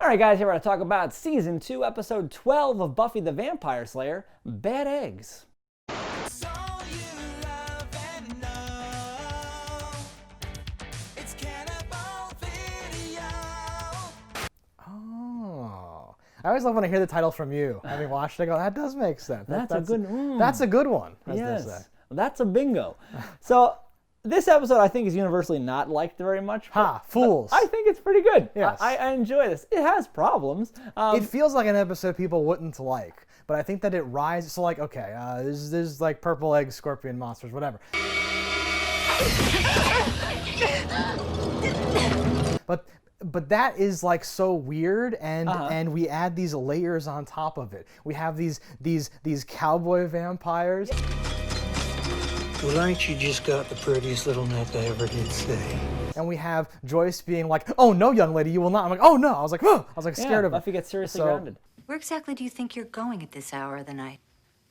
All right, guys, here we're going to talk about Season 2, Episode 12 of Buffy the Vampire Slayer, Bad Eggs. Oh. I always love when I hear the title from you. Having watched it, I go, that does make sense. That's a good one. That's a good one, as Yes, they say. that's a bingo. So, this episode I think is universally not liked very much. Ha, fools. I think it's pretty good. Yes. I enjoy this. It has problems. It feels like an episode people wouldn't like, but I think that it rises. So, like, okay, there's like purple egg scorpion monsters, whatever. But that is like so weird, and we add these layers on top of it. We have these cowboy vampires. Well, ain't you just got the prettiest little neck I ever did see? And we have Joyce being like, "Oh no, young lady, you will not." I'm like, "Oh no!" I was like, "Oh!" I was like scared of her. Buffy gets seriously grounded. Where exactly do you think you're going at this hour of the night?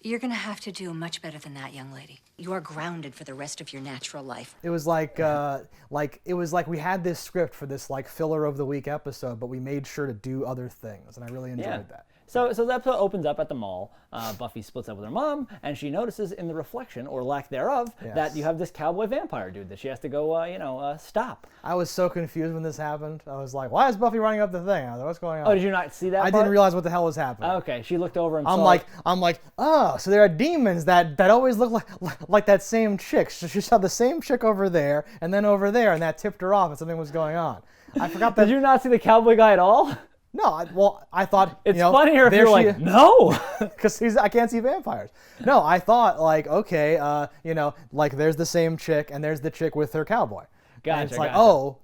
You're gonna have to do much better than that, young lady. You are grounded for the rest of your natural life. It was like we had this script for this like filler of the week episode, but we made sure to do other things, and I really enjoyed that. So the episode opens up at the mall. Buffy splits up with her mom, and she notices in the reflection, or lack thereof, that you have this cowboy vampire dude that she has to go, stop. I was so confused when this happened. I was like, why is Buffy running up the thing? I was like, what's going on? Oh, did you not see that I part? didn't realize what the hell was happening. Okay, she looked over and I'm saw... like, oh, so there are demons that always look like that same chick. She saw the same chick over there, and then over there, and that tipped her off, and something was going on. I forgot that. Did you not see the cowboy guy at all? No, I thought it's funnier if you're like, no, because I can't see vampires. No, I thought like, okay, like there's the same chick and there's the chick with her cowboy. Gotcha. And it's like, oh,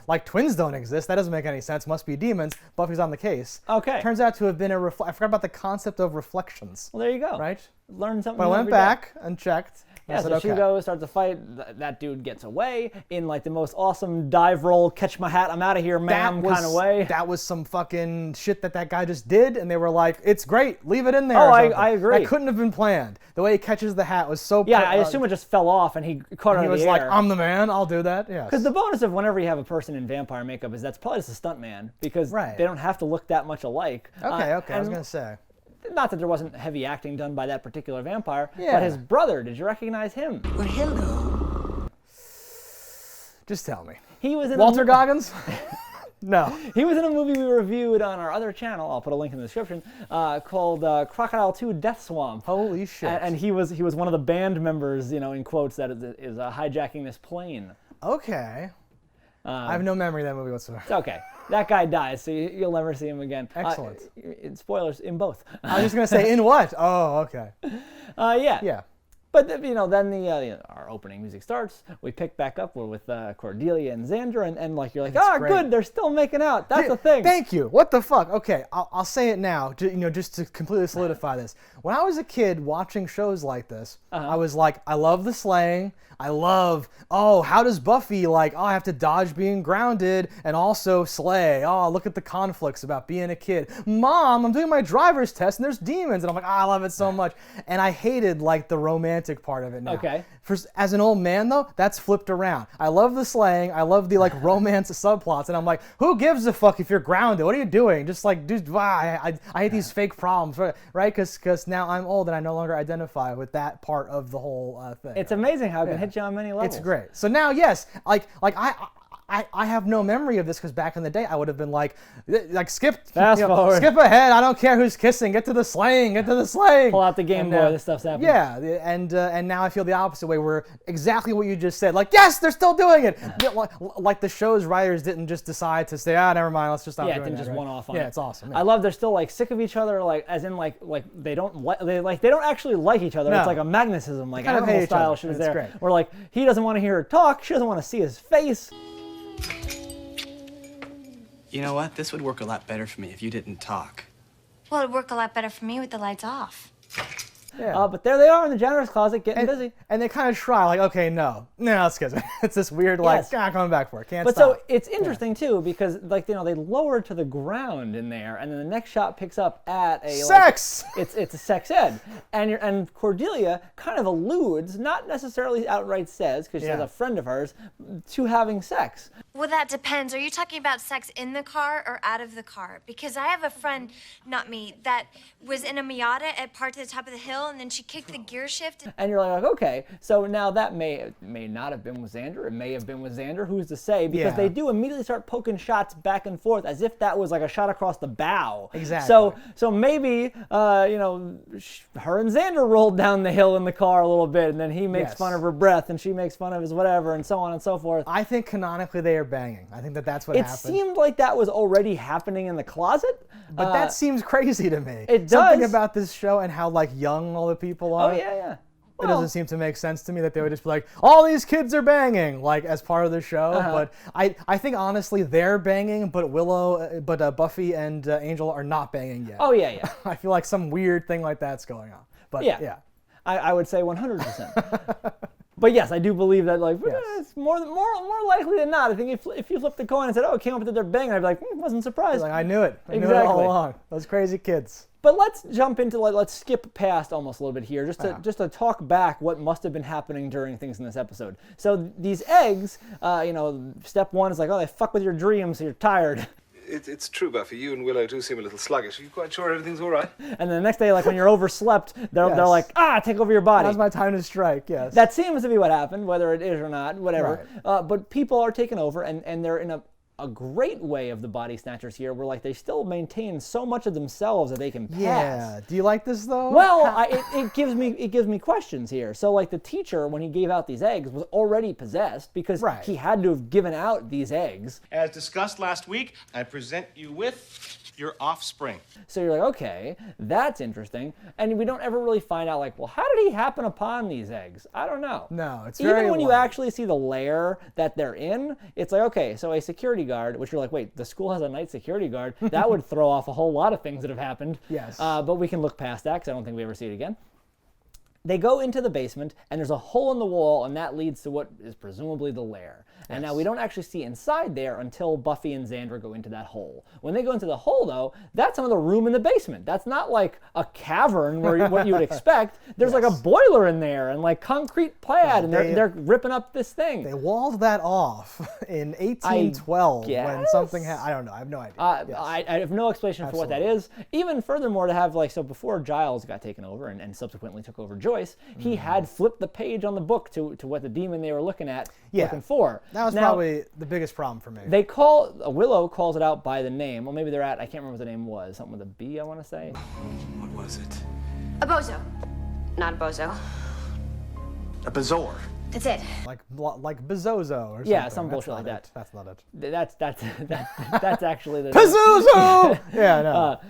like twins don't exist. That doesn't make any sense. Must be demons. Buffy's on the case. Okay. Turns out to have been I forgot about the concept of reflections. Well, there you go. Right. Learn something. But I went back and checked. Yeah, so she goes, starts a fight. That dude gets away in like the most awesome dive roll, catch my hat, I'm out of here, ma'am kind of way. That was some fucking shit that guy just did, and they were like, it's great, leave it in there. Oh, I agree. That couldn't have been planned. The way he catches the hat was so... Yeah, I assume it just fell off, and he caught it in the air. He was like, I'm the man, I'll do that, yes. Because the bonus of whenever you have a person in vampire makeup is that's probably just a stunt man, because they don't have to look that much alike. Okay, I was going to say. Not that there wasn't heavy acting done by that particular vampire, but his brother, did you recognize him? Well, hello. Just tell me. He was in Walter Goggins? No. He was in a movie we reviewed on our other channel, I'll put a link in the description, called Crocodile 2 Death Swamp. Holy shit. And he was one of the band members, in quotes, that is hijacking this plane. Okay. I have no memory of that movie whatsoever. It's okay. That guy dies, so you'll never see him again. Excellent. Spoilers in both. I was just going to say, in what? Oh, okay. Yeah. But then our opening music starts. We pick back up. We're with Cordelia and Xandra, and like you're like, great. Good, they're still making out. That's the thing. Thank you. What the fuck? Okay, I'll say it now. Just to completely solidify this. When I was a kid watching shows like this, I was like, I love the slaying. I love, how does Buffy I have to dodge being grounded and also slay. Oh, look at the conflicts about being a kid. Mom, I'm doing my driver's test and there's demons. And I'm like, I love it so much. And I hated the romantic part of it now. Okay. As an old man though, that's flipped around. I love the slaying. I love the romance subplots. And I'm like, who gives a fuck if you're grounded? What are you doing? Just dude, I hate these fake problems, right? Because now I'm old and I no longer identify with that part of the whole thing. It's amazing how it can hit you on many levels. It's great. So now, yes, I have no memory of this because back in the day I would have been like skip forward. Skip ahead. I don't care who's kissing. Get to the slaying. Pull out the Game Boy. This stuff's happening. Yeah, and now I feel the opposite way where exactly what you just said. Like, yes, they're still doing it. Like the show's writers didn't just decide to say, never mind, let's just stop doing it. Yeah, it didn't just one off on it. Yeah, it's awesome. Yeah. I love they're still sick of each other, as in they don't actually like each other. No. It's like a magnetism, like kind of animal hate style each shit is other. there. It's great. Where he doesn't want to hear her talk, she doesn't want to see his face. You know what? This would work a lot better for me if you didn't talk. Well, it'd work a lot better for me with the lights off. Yeah. But there they are in the janitor's closet getting busy. And they kind of try, like, okay, no, it's because it's this weird, like, coming back for it. Can't but stop. so it's interesting too because, like, they lower to the ground in there, and then the next shot picks up at a sex. Like, it's a sex ed, and Cordelia kind of alludes, not necessarily outright says, because she's a friend of hers, to having sex. Well, that depends. Are you talking about sex in the car or out of the car? Because I have a friend, not me, that was in a Miata at parked at the top of the hill, and then she kicked the gear shift. And you're like, okay, so now that may not have been with Xander. It may have been with Xander. Who's to say? Because they do immediately start poking shots back and forth as if that was like a shot across the bow. Exactly. So maybe her and Xander rolled down the hill in the car a little bit, and then he makes fun of her breath, and she makes fun of his whatever, and so on and so forth. I think canonically they are banging. I think that's what happened. It seemed like that was already happening in the closet. But that seems crazy to me. It does. Something about this show and how, like, young all the people are. Oh, yeah. It doesn't seem to make sense to me that they would just be like, all these kids are banging, like, as part of the show. But I think, honestly, they're banging, but Buffy and Angel are not banging yet. Oh, yeah. I feel like some weird thing like that's going on. But, yeah. I would say 100%. But yes, I do believe that, like, it's more likely than not. I think if you flip the coin and said, oh, it came up that they're banging, I'd be like, wasn't surprised. Like, I knew it. I knew it all along. Those crazy kids. But let's jump into, let's skip past almost a little bit here, just to talk back what must have been happening during things in this episode. So these eggs, step one is like, oh, they fuck with your dreams, so you're tired. It's true, Buffy. You and Willow do seem a little sluggish. Are you quite sure everything's all right? And then the next day, like when you're overslept, they're like, take over your body. Now's my time to strike, yes. That seems to be what happened, whether it is or not, whatever. Right. But people are taken over, and they're in a great way of the body snatchers here, where like they still maintain so much of themselves that they can pass. Yeah. Do you like this though? Well, it gives me questions here. So like the teacher, when he gave out these eggs, was already possessed because he had to have given out these eggs. As discussed last week, I present you with your offspring. So you're like, okay, that's interesting. And we don't ever really find out, like, well, how did he happen upon these eggs? I don't know. No, it's very Even when you actually see the lair that they're in, it's like, okay, so a security guard, which you're like, wait, the school has a night security guard. That would throw off a whole lot of things that have happened. Yes. But we can look past that because I don't think we ever see it again. They go into the basement, and there's a hole in the wall, and that leads to what is presumably the lair. And now we don't actually see inside there until Buffy and Xander go into that hole. When they go into the hole, though, that's some of the room in the basement. That's not like a cavern where what you would expect. There's like a boiler in there and like concrete pad, and they're ripping up this thing. They walled that off in 1812 when something happened. I don't know. I have no idea. I have no explanation for what that is. Even furthermore, to have like, so before Giles got taken over and subsequently took over Joyce, he had flipped the page on the book to what the demon they were looking for. That was probably the biggest problem for me. Willow calls it out by the name. Well, maybe they're I can't remember what the name was. Something with a B, I want to say. What was it? A bozo. Not a bozo. A bazaar. That's it. Like Bezozo or something. Yeah, some bullshit like that. That's not it. That's actually the Bezozo! Yeah, no.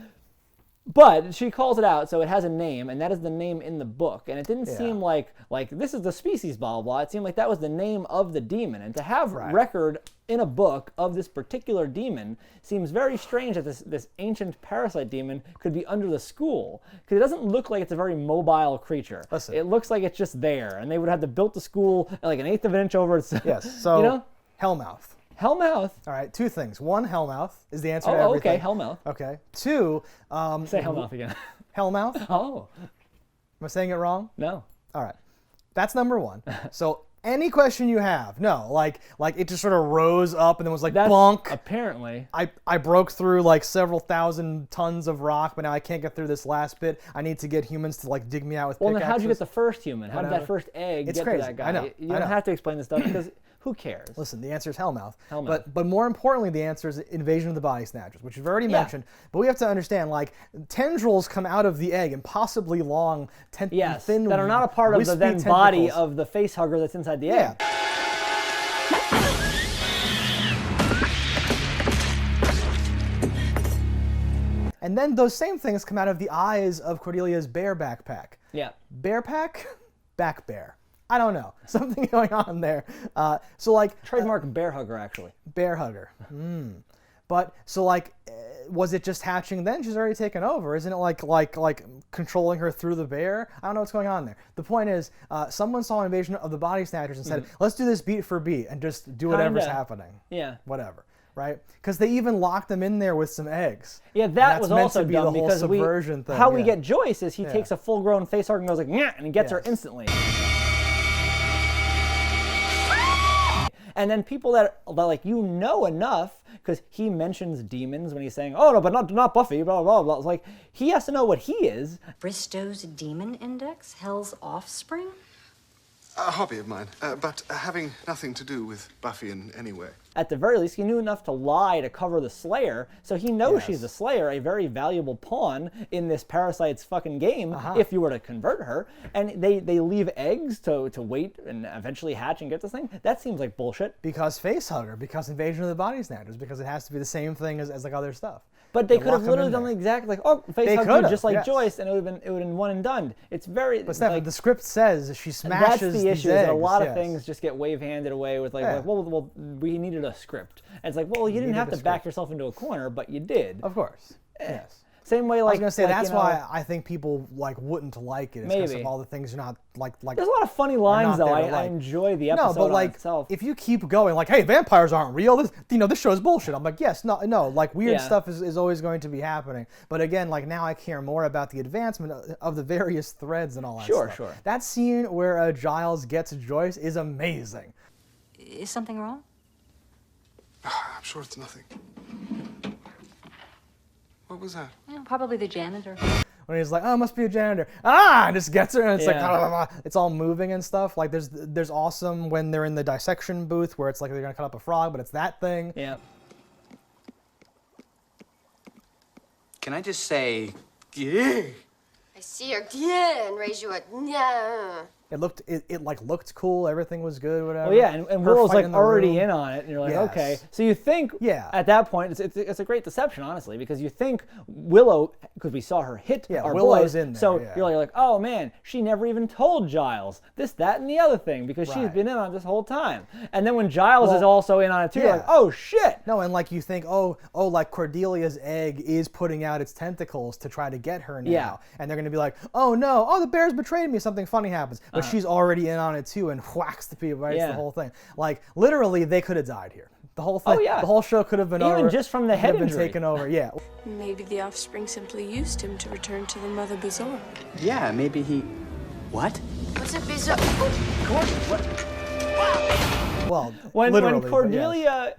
But she calls it out, so it has a name, and that is the name in the book. And it didn't seem like this is the species, blah, blah, blah. It seemed like that was the name of the demon. And to have record in a book of this particular demon seems very strange that this ancient parasite demon could be under the school. Because it doesn't look like it's a very mobile creature. Listen. It looks like it's just there. And they would have to build the school like an eighth of an inch over its... Yes, so Hellmouth. Hellmouth. All right, two things. One, Hellmouth is the answer to everything. Okay, Hellmouth. Okay. Two, say Hellmouth again. Hellmouth? Oh. Am I saying it wrong? No. All right. That's number one. So any question you have, like it just sort of rose up and then was like, bonk. Apparently. I broke through like several thousand tons of rock, but now I can't get through this last bit. I need to get humans to like dig me out with pickaxes. Well, then how'd you get the first human? How did that first egg get to that guy? I know. You don't have to explain this stuff because who cares? Listen, the answer is Hellmouth. But more importantly, the answer is Invasion of the Body Snatchers, which we've already mentioned. But we have to understand, like, tendrils come out of the egg, impossibly long, thin, that are not a part of the then body of the face hugger that's inside the egg. And then those same things come out of the eyes of Cordelia's bear backpack. Yeah. Bear pack? Back bear. I don't know. Something going on there. So like trademark bear hugger, actually. Bear hugger. But so like was it just hatching then? She's already taken over. Isn't it like controlling her through the bear? I don't know what's going on there. The point is, someone saw Invasion of the Body Snatchers and said, let's do this beat for beat and just do whatever's happening. Yeah. Whatever. Right? Because they even locked them in there with some eggs. Yeah, that was also meant to be dumb the whole because subversion thing. how we get Joyce is he takes a full-grown facehugger and goes like, "Nyah," and he gets her instantly. And then people that like enough, because he mentions demons when he's saying, "Oh no, but not Buffy," blah blah blah. It's like he has to know what he is. Bristow's Demon Index, Hell's Offspring? A hobby of mine, but having nothing to do with Buffy in any way. At the very least, he knew enough to lie to cover the Slayer, so he knows she's the Slayer, a very valuable pawn in this Parasites fucking game, if you were to convert her. And they leave eggs to wait and eventually hatch and get this thing? That seems like bullshit. Because Facehugger, because Invasion of the Body Snatchers, because it has to be the same thing as like other stuff. But they could have literally done the exact, like, Facehugger just like Joyce, and it would have been one and done. It's very... But Steph, the script says she smashes That's the issue. Eggs, a lot of things just get wave-handed away with like, well, we needed a script. And it's like, well, you didn't have to back yourself into a corner, but you did. Of course. Yes. Same way, like... I was going to say, that's why I think people like wouldn't like it. It's because of all the things you're not like... There's a lot of funny lines, though. I enjoy the episode but like, itself. if you keep going, like, hey, vampires aren't real, this show is bullshit. I'm like, yes, no, like, weird stuff is always going to be happening. But again, like, now I care more about the advancement of the various threads and all that stuff. Sure. That scene where Giles gets Joyce is amazing. Is something wrong? I'm sure it's nothing. What was that? Probably the janitor. When he's like, oh, it must be a janitor. And just gets her, and it's like, blah, blah, blah. It's all moving and stuff. Like, there's awesome when they're in the dissection booth where it's like they're going to cut up a frog, but it's that thing. Yeah. Can I just say, yeah? I see your yeah and raise you a yeah. It looked cool. Everything was good, whatever. Well, yeah, and Willow's like already in on it, and you're like, okay. So you think, at that point, it's a great deception, honestly, because you think Willow, because we saw her hit our Willow's boys, in there, so you're like, oh man, she never even told Giles this, that, and the other thing, because she's been in on it this whole time. And then when Giles is also in on it too, you're like, oh shit. No, and like you think, oh, like Cordelia's egg is putting out its tentacles to try to get her now, and they're gonna be like, oh no, the bears betrayed me, something funny happens. But she's already in on it too and whacks the people, right? It's the whole thing. Like, literally, they could have died here. The whole thing, the whole show could have been over. Even just from the head injury. Been taken over, Maybe the offspring simply used him to return to the Mother Bazaar. Yeah, maybe he... What? What's a Bazaar? Well, when Cordelia,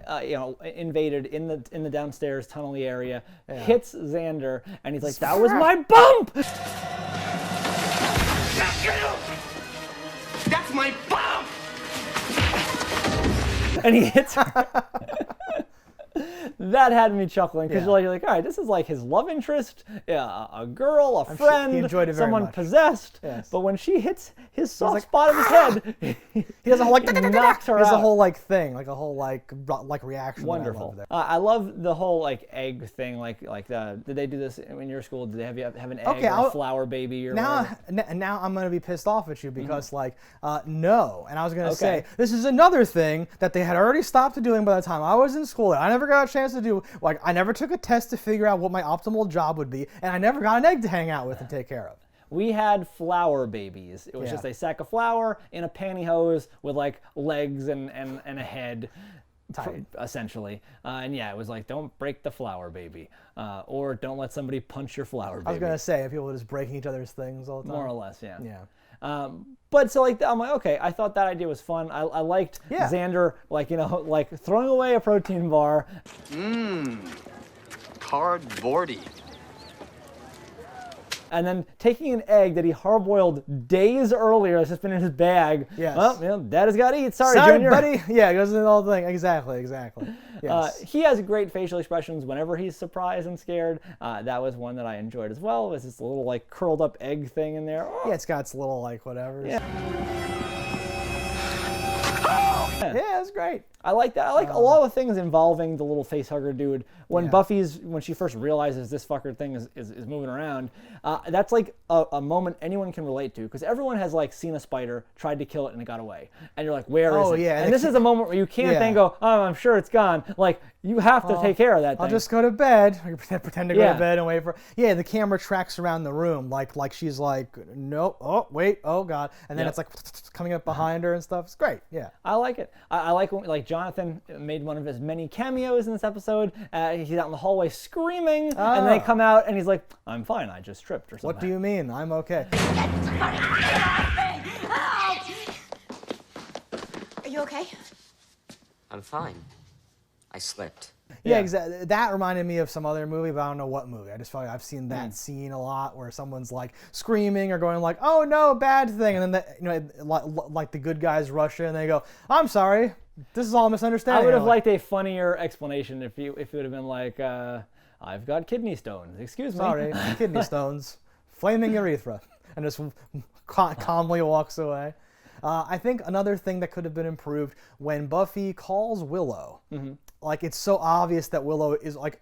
invaded in the downstairs tunnel-y area, hits Xander, and he's like, "That was my bump." That's my bump! And he hits her. That had me chuckling because you're like, all right, this is like his love interest, a girl, a friend, he enjoyed it very someone much. possessed. Yes. But when she hits his soft spot of his head, he does a whole like knocks her out. There's a whole like thing, like a whole like reaction. Wonderful. I love the whole like egg thing. Did they do this in your school? Did they have an egg or a flower baby or now I'm gonna be pissed off at you because no. And I was gonna say this is another thing that they had already stopped doing by the time I was in school. I never got a chance to do. Like, I never took a test to figure out what my optimal job would be, and I never got an egg to hang out with and take care of. We had flower babies. It was just a sack of flour in a pantyhose with like legs and a head, essentially. And it was like, don't break the flower baby, or don't let somebody punch your flower baby. I was gonna say, people were just breaking each other's things all the time. More or less, yeah. Yeah. But so I'm like, okay, I thought that idea was fun. I liked Xander, like throwing away a protein bar. Cardboardy. And then taking an egg that he hard-boiled days earlier that's just been in his bag. Yes. Well, Dad has got to eat. Sorry, Junior. Buddy. Yeah, it goes into the whole thing. Exactly. Yes. He has great facial expressions whenever he's surprised and scared. That was one that I enjoyed as well. It was this little like curled up egg thing in there. Yeah, it's got its little like whatever. Yeah. Oh, Yeah, it's great. I like that. I like a lot of things involving the little facehugger dude. When when she first realizes this fucker thing is moving around, that's like a moment anyone can relate to, because everyone has like seen a spider, tried to kill it, and it got away. And you're like, where is it? Yeah, and this is a moment where you can't then go, oh, I'm sure it's gone. Like, you have to take care of that thing. I'll just go to bed. Or pretend to go to bed and wait for. Yeah, the camera tracks around the room, like she's like, nope. Oh wait. Oh god. And then it's like coming up behind her and stuff. It's great. Yeah. I like it. I like when, like, Jonathan made one of his many cameos in this episode. He's out in the hallway screaming, and they come out, and he's like, I'm fine. I just tripped or something. What do you mean? I'm okay. Are you okay? I'm fine. I slipped. Yeah, exactly. That reminded me of some other movie, but I don't know what movie. I just felt like I've seen that scene a lot, where someone's like screaming or going like, "Oh no, bad thing," and then like the good guys rush in and they go, "I'm sorry, this is all a misunderstanding." I would have liked a funnier explanation if it would have been like, "I've got kidney stones. Excuse me." Sorry, kidney stones, flaming urethra, and just calmly walks away. I think another thing that could have been improved, when Buffy calls Willow. Like, it's so obvious that Willow is like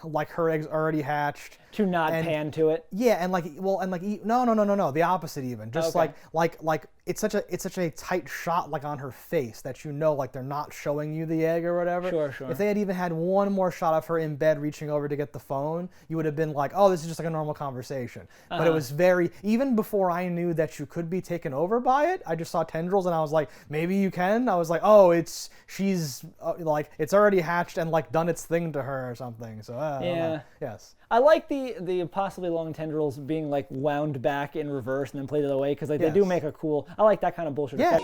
like her eggs already hatched. To not pan to it. Yeah, and no, the opposite even. Just Okay. like it's such a tight shot, like, on her face, that like they're not showing you the egg or whatever. Sure. If they had even had one more shot of her in bed reaching over to get the phone, you would have been like, oh, this is just like a normal conversation. But it was even before I knew that you could be taken over by it, I just saw tendrils and I was like, maybe you can. I was like, oh, she's like, it's already hatched and like done its thing to her or something. So I don't know. Yes. I like the possibly long tendrils being like wound back in reverse and then played the other way, because like they do make a cool. I like that kind of bullshit effect.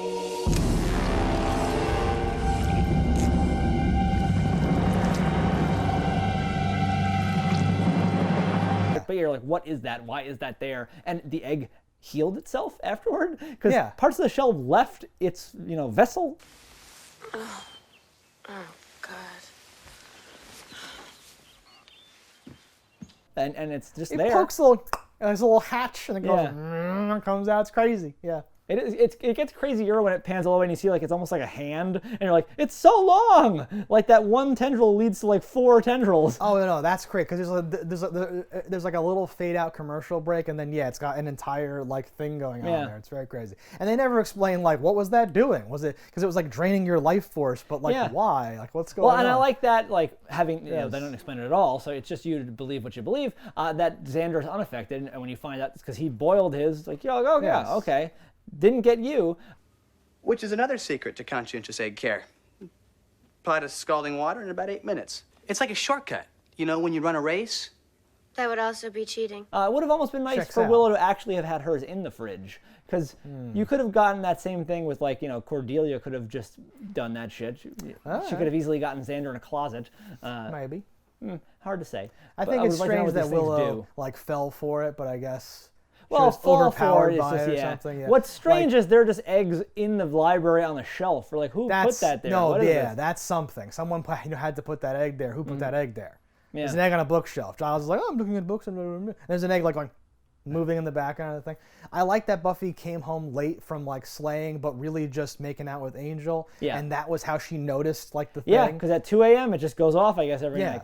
But you're like, what is that? Why is that there? And the egg healed itself afterward, because parts of the shell left its vessel. Oh God. And it's just It there. pokes there's a little hatch and it goes, comes out. It's crazy. Yeah. It gets crazier when it pans all the way and you see like it's almost like a hand, and you're like, it's so long. Like that one tendril leads to like 4 tendrils. Oh no, that's great, because there's like a little fade out commercial break, and then it's got an entire like thing going on there. It's very crazy, and they never explain like what was that doing. Was it because it was like draining your life force, but like why? Like what's going on? Well, and I like that, like having they don't explain it at all, so it's just you to believe what you believe. That Xander's unaffected, and when you find out it's because he boiled his, like, okay. Didn't get you. Which is another secret to conscientious egg care. Apply to scalding water in about 8 minutes. It's like a shortcut. You know, when you run a race. That would also be cheating. It would have almost been nice Checks for out. Willow to actually have had hers in the fridge, because you could have gotten that same thing with, like, Cordelia could have just done that shit. She could have easily gotten Xander in a closet. Maybe. Hard to say. I But think it's would like to know strange what that these things Willow do. like fell for it, but I guess. Well, just fall for overpowered it is by just, it or something. Yeah. What's strange is there are just eggs in the library on the shelf. We're like, who put that there? No, What is this? that's something. Someone had to put that egg there. Who put that egg there? Yeah. There's an egg on a bookshelf. Giles is like, I'm looking at books, and there's an egg like going, moving in the background of the thing. I like that Buffy came home late from like slaying, but really just making out with Angel. Yeah. And that was how she noticed like the thing. Yeah, because at 2 a.m. it just goes off, I guess, every night.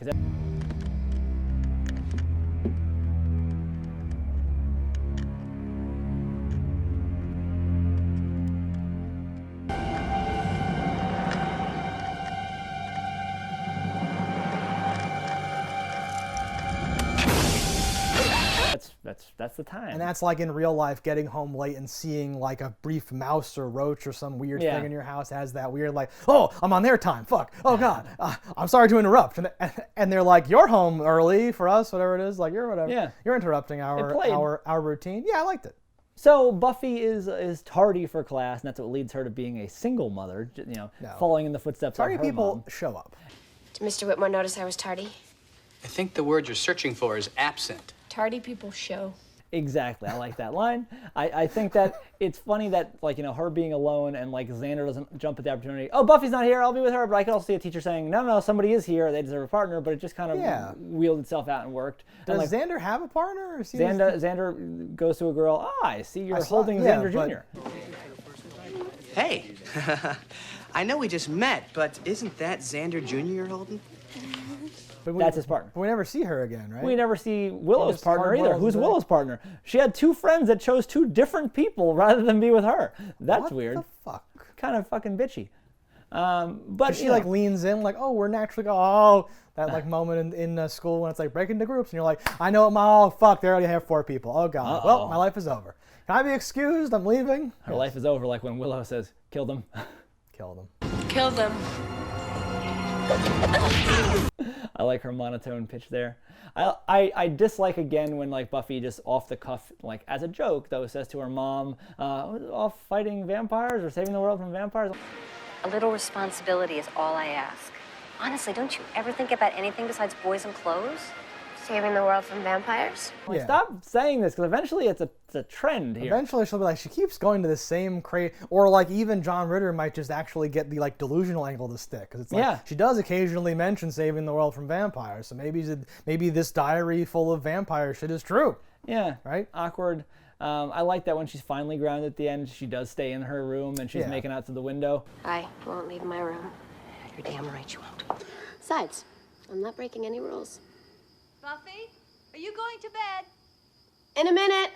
That's the time. And that's like in real life, getting home late and seeing like a brief mouse or roach or some weird thing in your house has that weird like, oh, I'm on their time. Fuck. Oh God. I'm sorry to interrupt. And they're like, you're home early for us, whatever it is. Like you're whatever. Yeah. You're interrupting our routine. Yeah, I liked it. So Buffy is tardy for class, and that's what leads her to being a single mother. Following in the footsteps Tardy of her people mom. show up. Did Mr. Whitmore notice I was tardy? I think the word you're searching for is absent. Tardy people show. Exactly. I like that line. I think that it's funny that, like, her being alone and, like, Xander doesn't jump at the opportunity. Oh, Buffy's not here. I'll be with her. But I could also see a teacher saying, no, somebody is here. They deserve a partner. But it just kind of wheeled itself out and worked. Does and, Xander have a partner? Or is he Xander goes to a girl. I see you're holding Xander Jr. Hey, I know we just met, but isn't that Xander Jr. you're holding? That's his partner. But we never see her again, right? We never see Willow's partner either. Willow's Who's back. Willow's partner? She had two friends that chose two different people rather than be with her. That's weird. What the fuck? Kind of fucking bitchy. But she like leans in like, oh, we're naturally that like moment in school when it's like breaking into groups and you're like, I know fuck, they already have 4 people. Oh god. Well, my life is over. Can I be excused? I'm leaving. Her life is over, like when Willow says, kill them. Kill them. Kill them. I like her monotone pitch there. I dislike again when like Buffy just off the cuff, like as a joke though, says to her mom, off fighting vampires or saving the world from vampires. A little responsibility is all I ask. Honestly, don't you ever think about anything besides boys and clothes? Saving the world from vampires? Like, stop saying this, because eventually it's a trend here. Eventually she'll be like, she keeps going to the same or like even John Ritter might just actually get the like delusional angle to stick, because it's like she does occasionally mention saving the world from vampires, so maybe this diary full of vampire shit is true. Yeah. Right? Awkward. I like that when she's finally grounded at the end, she does stay in her room and she's making out to the window. I won't leave my room. You're damn right you won't. Besides, I'm not breaking any rules. Buffy, are you going to bed? In a minute.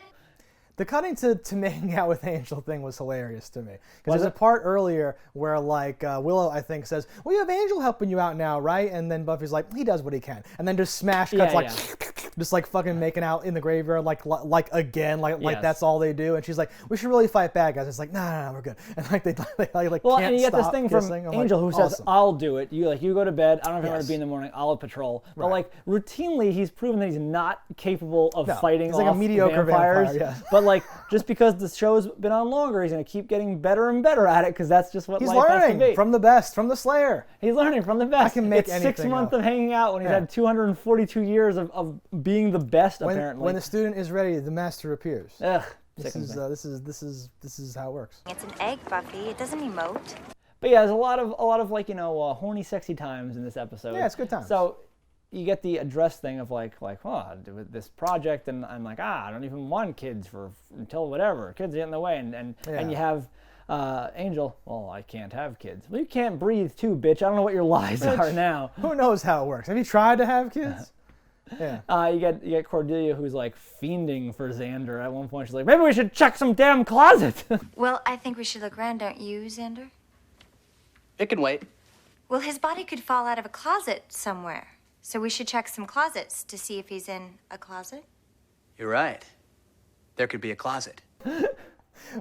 The cutting to making out with Angel thing was hilarious to me. Because there's a part earlier where like Willow, I think, says, well, you have Angel helping you out now, right? And then Buffy's like, he does what he can. And then just smash cuts just like fucking making out in the graveyard like again, like that's all they do. And she's like, we should really fight bad guys. It's like, no, we're good. And like they like well, can't and you get this stop thing kissing. from I'm Angel like, who says, awesome. I'll do it. You go to bed. I don't know if I'm going to be in the morning. I'll patrol. But like routinely, he's proven that he's not capable of fighting he's like a off mediocre vampires. vampire, But like just because the show's been on longer, he's going to keep getting better and better at it, because that's just what he's life has to learning be. from the best, from the Slayer. He's learning from the best. I can make it's anything 6 months up. of hanging out when he's had 242 years of being the best, apparently. When the student is ready, the master appears. Ugh. This is how it works. It's an egg, Buffy. It doesn't emote. But yeah, there's a lot of like, horny, sexy times in this episode. Yeah, it's good times. So you get the address thing of like, oh, with this project, and I'm like, I don't even want kids until whatever. Kids get in the way, and you have Angel. Well, I can't have kids. Well, you can't breathe too, bitch. I don't know what your lies are now. Who knows how it works? Have you tried to have kids? Yeah. You get Cordelia, who's like fiending for Xander. At one point, she's like, maybe we should check some damn closet. Well, I think we should look around, don't you, Xander? It can wait. Well, his body could fall out of a closet somewhere. So we should check some closets to see if he's in a closet. You're right. There could be a closet.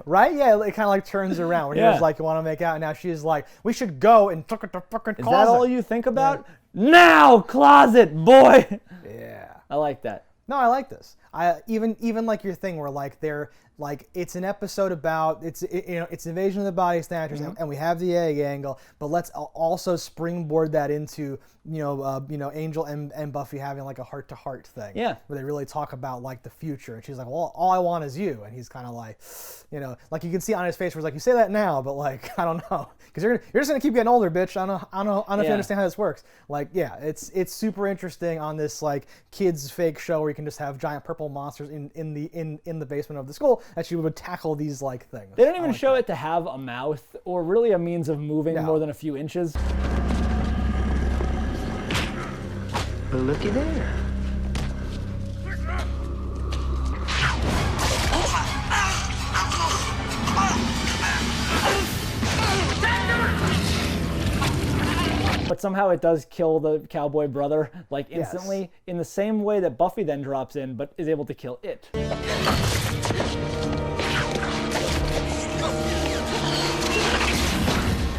Right? Yeah, it kind of like turns around. When he was like, you want to make out? And now she's like, we should go and look at the fucking closet. Is that all you think about? Yeah. Now, closet, boy! Yeah. I like that. No, I like this. Even like your thing where like they're like it's an episode about it's invasion of the body snatchers, and we have the egg angle, but let's also springboard that into Angel and Buffy having like a heart-to-heart thing. Yeah. Where they really talk about like the future, and she's like, well, all I want is you, and he's kind of like, like you can see on his face where he's like, you say that now, but like I don't know, because you're just gonna keep getting older, bitch. I don't know if you understand how this works. Like, yeah, it's super interesting on this like kids fake show where you can just have giant purple monsters in the basement of the school that she would tackle these like things. They don't even show it to have a mouth or really a means of moving more than a few inches. Well, looky there. But somehow it does kill the cowboy brother, like instantly, in the same way that Buffy then drops in, but is able to kill it.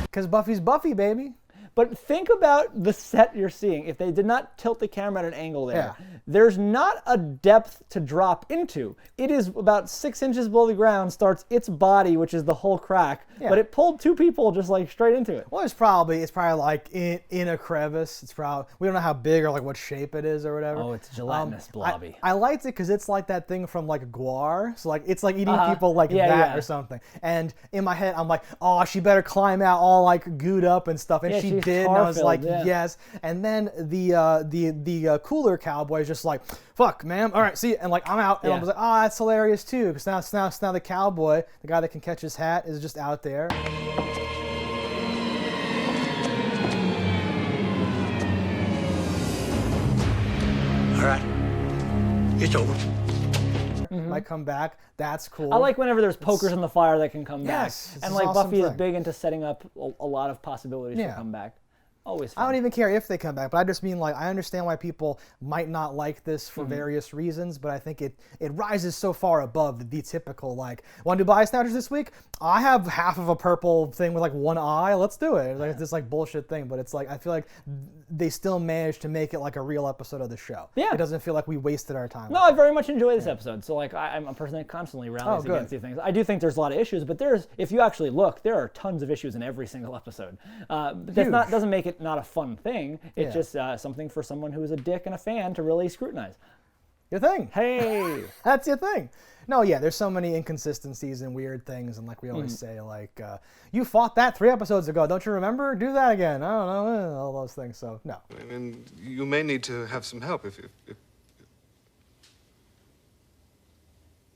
Because Buffy's Buffy, baby. But think about the set you're seeing. If they did not tilt the camera at an angle there, there's not a depth to drop into. It is about 6 inches below the ground, starts its body, which is the whole crack, but it pulled 2 people just like straight into it. Well, it's probably like in a crevice. It's probably, we don't know how big or like what shape it is or whatever. Oh, it's gelatinous blobby. I liked it because it's like that thing from like Guar. So like it's like eating people like that or something. And in my head, I'm like, oh, she better climb out all like gooed up and stuff. And she did, and I was like, yes. And then the cooler cowboy is just like, fuck, man. All right, see, and like I'm out, and I was like, oh, that's hilarious too, because now the cowboy, the guy that can catch his hat, is just out there. All right. It's over. Might come back. That's cool. I like whenever there's pokers in the fire that can come back. Yes, it's And an like awesome Buffy is thing. big into setting up a lot of possibilities to Yeah. come back. Always I fun. don't even care if they come back, but I just mean like I understand why people might not like this for Mm-hmm. various reasons, but I think it rises so far above the typical like, want to buy Snatchers this week? I have half of a purple thing with like one eye. Let's do it. Like this like bullshit thing, but it's like I feel like they still managed to make it like a real episode of the show. Yeah. It doesn't feel like we wasted our time. No, I very much enjoy this episode. So like I'm a person that constantly rallies good. against these things. I do think there's a lot of issues, but if you actually look, there are tons of issues in every single episode. But that's doesn't make it not a fun thing. It's just something for someone who's a dick and a fan to really scrutinize. Your thing. Hey, That's your thing. No, yeah, there's so many inconsistencies and weird things, and like we always say, like, you fought that 3 episodes ago, don't you remember? Do that again. I don't know, all those things, so no. And you may need to have some help if...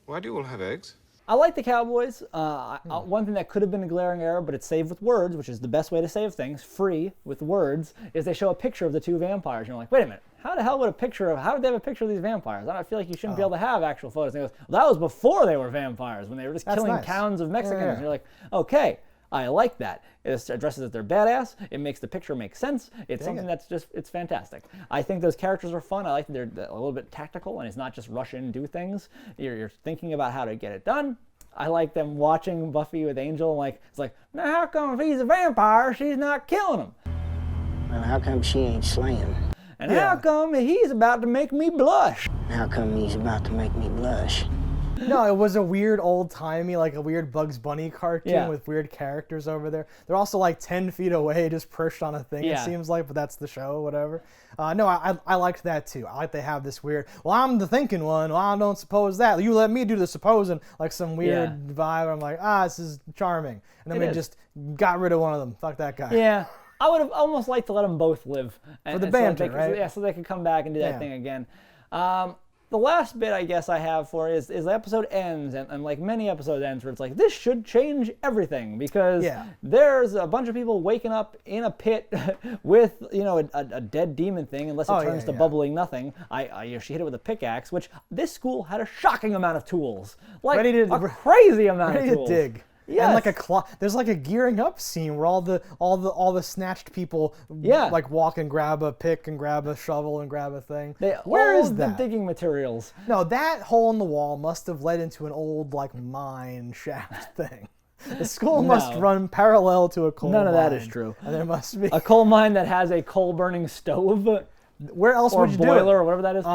Why do you all have eggs? I like the Cowboys. One thing that could have been a glaring error, but it's saved with words, which is the best way to save things, free with words, is they show a picture of the 2 vampires. And you're like, wait a minute, how the hell would how would they have a picture of these vampires? I feel like you shouldn't be able to have actual photos. And he goes, well, that was before they were vampires, when they were just killing nice. towns of Mexicans. Yeah. And you're like, okay, I like that. It addresses that they're badass. It makes the picture make sense. It's something that's just, it's fantastic. I think those characters are fun. I like that they're a little bit tactical, and it's not just rush in and do things. You're thinking about how to get it done. I like them watching Buffy with Angel. It's like, now how come if he's a vampire, she's not killing him? Well, how come she ain't slaying? And how come he's about to make me blush? How come he's about to make me blush? No, it was a weird old-timey, like a weird Bugs Bunny cartoon with weird characters over there. They're also like 10 feet away, just perched on a thing, it seems like, but that's the show, whatever. No, I liked that too. I like they have this weird, well, I'm the thinking one, well, I don't suppose that. You let me do the supposing, like some weird vibe. I'm like, this is charming. And then we just got rid of one of them. Fuck that guy. Yeah. I would have almost liked to let them both live. For the banter, right? Yeah, so they could come back and do that thing again. The last bit I guess I have for is the episode ends, and like many episodes ends where it's like, this should change everything, because there's a bunch of people waking up in a pit with, a dead demon thing, unless it turns to bubbling nothing. She hit it with a pickaxe, which this school had a shocking amount of tools. Like a crazy amount of tools. Ready to dig. Yes. And there's like a gearing up scene where all the snatched people like walk and grab a pick and grab a shovel and grab a thing. Where is that? The digging materials. No, that hole in the wall must have led into an old like mine shaft thing. The school must run parallel to a coal mine. None of that is true. And there must be a coal mine that has a coal burning stove. Where else would you do it? Or boiler or whatever that is.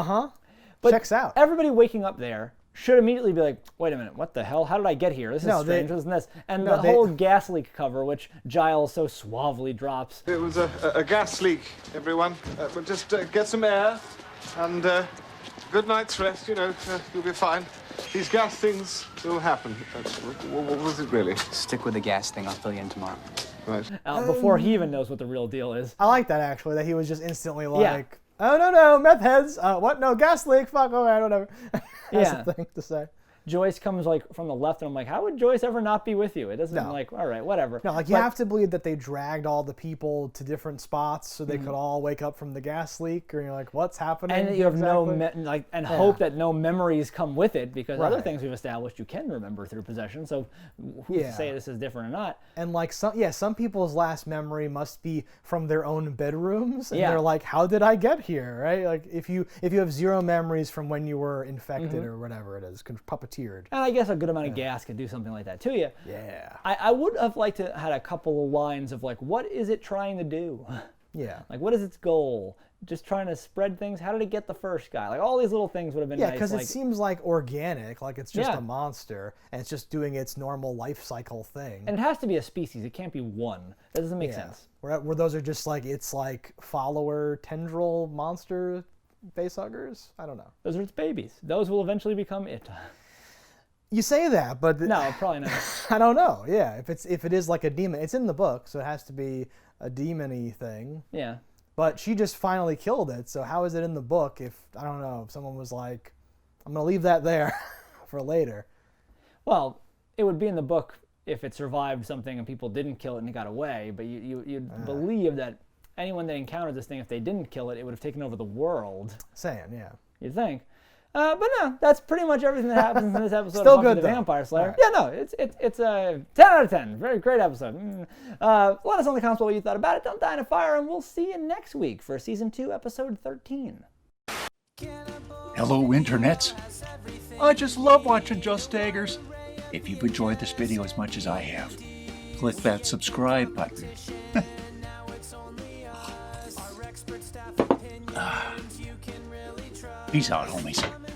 But checks out. Everybody waking up there should immediately be like, wait a minute, what the hell? How did I get here? This is strange, isn't this? And the whole gas leak cover, which Giles so suavely drops. It was a gas leak, everyone. But just get some air and good night's rest, you'll be fine. These gas things will happen. What was it really? Stick with the gas thing. I'll fill you in tomorrow. Right. Before he even knows what the real deal is. I like that, actually, that he was just instantly like, oh, no, meth heads. What? No, gas leak. Fuck, all right, whatever. That's the thing to say. Joyce comes like from the left, and I'm like, how would Joyce ever not be with you? It doesn't like, all right, whatever. No, like you have to believe that they dragged all the people to different spots so they could all wake up from the gas leak, or you're like, what's happening? And you have hope that no memories come with it, because other things we've established you can remember through possession. So who's to say this is different or not? And like some people's last memory must be from their own bedrooms, and they're like, how did I get here? Right? Like if you have zero memories from when you were infected or whatever it is, puppeteered. And I guess a good amount of gas could do something like that to you. Yeah. I would have liked to had a couple of lines of like, what is it trying to do? Yeah. Like, what is its goal? Just trying to spread things? How did it get the first guy? Like, all these little things would have been nice. Yeah, because it seems like organic, like it's just a monster, and it's just doing its normal life cycle thing. And it has to be a species. It can't be one. That doesn't make sense. Where those are just like, it's like follower tendril monster facehuggers? I don't know. Those are its babies. Those will eventually become it. You say that, but no, probably not. I don't know. Yeah, if it is like a demon, it's in the book, so it has to be a demon-y thing. Yeah. But she just finally killed it, so how is it in the book if, I don't know, if someone was like, I'm going to leave that there for later? Well, it would be in the book if it survived something and people didn't kill it and it got away, but you'd believe that anyone that encountered this thing, if they didn't kill it, it would have taken over the world. Saying, yeah. You'd think. But no, that's pretty much everything that happens in this episode Still of Buffy good, the though. Vampire Slayer. Right. Yeah, no, it's a 10 out of 10. Very great episode. Let us know in the comments what you thought about it. Don't die in a fire, and we'll see you next week for Season 2, Episode 13. Hello, internets. I just love watching JustDaggers. If you've enjoyed this video as much as I have, click that subscribe button. Peace out, homies.